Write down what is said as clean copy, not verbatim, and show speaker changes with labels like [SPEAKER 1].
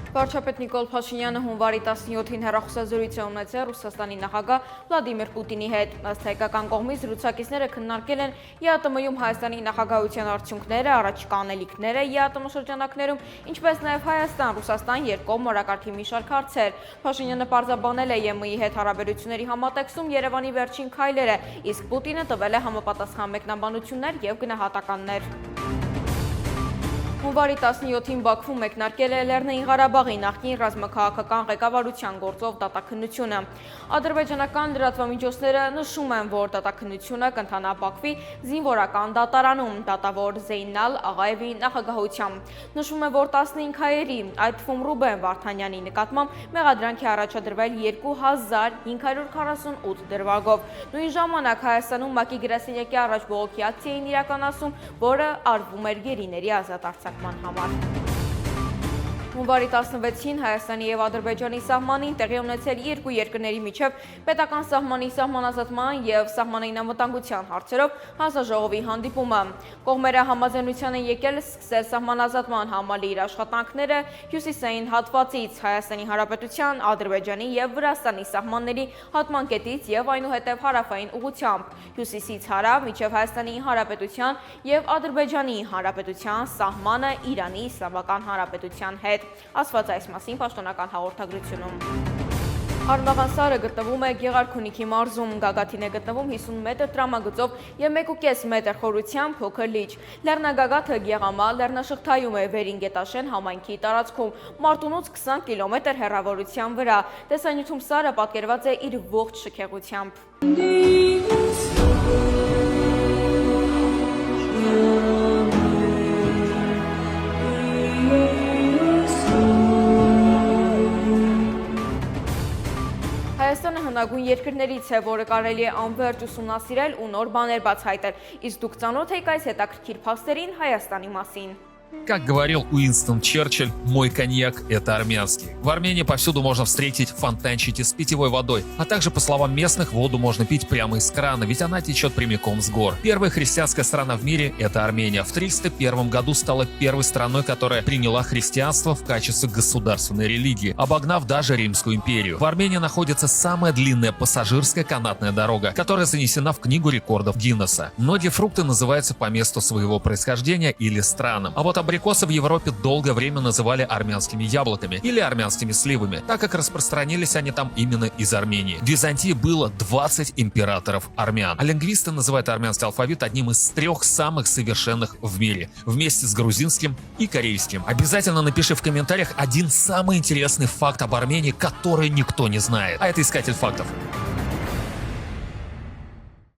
[SPEAKER 1] Վարչապետ Նիկոլ Փաշինյանը հունվարի 17-ին հեռախոսազրույց է ունեցել Ռուսաստանի նախագահ Վլադիմիր Պուտինի հետ։ Ըստ հայկական կողմից զրուցակիցները քննարկել են ԵԱՏՄ-ում Հայաստանի նախագահության արդյունքները, առաջիկա անելիքները ԵԱՏՄ շրջանակներում, ինչպես նաև Հայաստան-Ռուսաստան երկկողմ օրակարգի մի շարք հարցեր։ Փաշինյանը պարզաբանել է ԵՄ-ի հետ հարաբերությունների համատեքստում Երևանի վերջին քայլերը, իսկ Պուտինը տվել է համապատասխան մեկնաբանություններ եւ գնահատականներ։ Հունվարի 17-ին Բաքվում մեկնարկել է Լեռնային Ղարաբաղի նախկին ռազմաքաղաքական ղեկավարության գործով դատաքննությունը։ Ադրբեջանական լրատվամիջոցները նշում են, որ դատաքննությունը կընթանա զինվորական դատարանում, դատավոր Զեյնալ Աղաևի նախագահությամբ։ Նշվում է, որ 15 հայերի, այդ թվում Ռուբեն Վարդանյանի նկատմամբ մեղադրանք է առաջադրվել 2548 դրվագով։ Նույն ժամանակ Հայաստանում ՄԱԿ-ի գրասենյակի առաջ բողոքի ակցիա էին իրականացում, որը արվում էր գերիների ազատարձակման համար։ Հունվարի 16-ին Հայաստանի և Ադրբեջանի սահմանին տեղի ունեցել երկու երկրների միջև պետական սահմանի սահմանազատման և սահմանային անվտանգության հարցերով հանձնաժողովի հանդիպումը։ Կողմերը համաձայնության են եկել սկսել սահմանազատման համալիր աշխատանքները հյուսիսային հատվածից Հայաստանի Հանրապետության, Ադրբեջանի և Վրաստանի սահմանների հատման կետից և այնուհետև հարավային ուղղությամբ, հյուսիսից հարավ մինչև Հայաստանի Հանրապետության և Ադրբեջանի Հանրապետության սահմանը Իրանի Իսլամական Հանրապետության հետ, ասված այս մասին պաշտոնական հաղորդագրությունում։ Արմավան սարը գտնվում է Գեղարքունիքի մարզում, գագաթին է գտնվում 50 մետր տրամագծով և 1,5 մետր խորությամբ փոքր լիճ։ Լեռնագագաթը Գեղամա լեռնաշղթայում է Վերին Գետաշեն համայնքի տարածքում, Մարտունուց 20 կիլոմետր հեռավորության վրա։ Տեսանյութում սարը պատկերված է իր ողջ շքեղությամբ։ Հայաստանը հնագույն երկրներից է, որը կարելի է անվերջ ուսումնասիրել ու նոր բաներ բացահայտել, իսկ դուք ծանոթ եք այս հետաքրքիր փաստերին Հայաստանի մասին։
[SPEAKER 2] Как говорил Уинстон Черчилль, мой коньяк – это армянский. В Армении повсюду можно встретить фонтанчики с питьевой водой, а также, по словам местных, воду можно пить прямо из крана, ведь она течет прямиком с гор. Первая христианская страна в мире – это Армения. В 301 году стала первой страной, которая приняла христианство в качестве государственной религии, обогнав даже Римскую империю. В Армении находится самая длинная пассажирская канатная дорога, которая занесена в книгу рекордов Гиннесса. Многие фрукты называются по месту своего происхождения или странам. А вот абрикосы в Европе долгое время называли армянскими яблоками или армянскими сливами, так как распространились они там именно из Армении. В Византии было 20 императоров армян, а лингвисты называют армянский алфавит одним из 3 самых совершенных в мире, вместе с грузинским и корейским. Обязательно напиши в комментариях один самый интересный факт об Армении, который никто не знает. А это искатель фактов.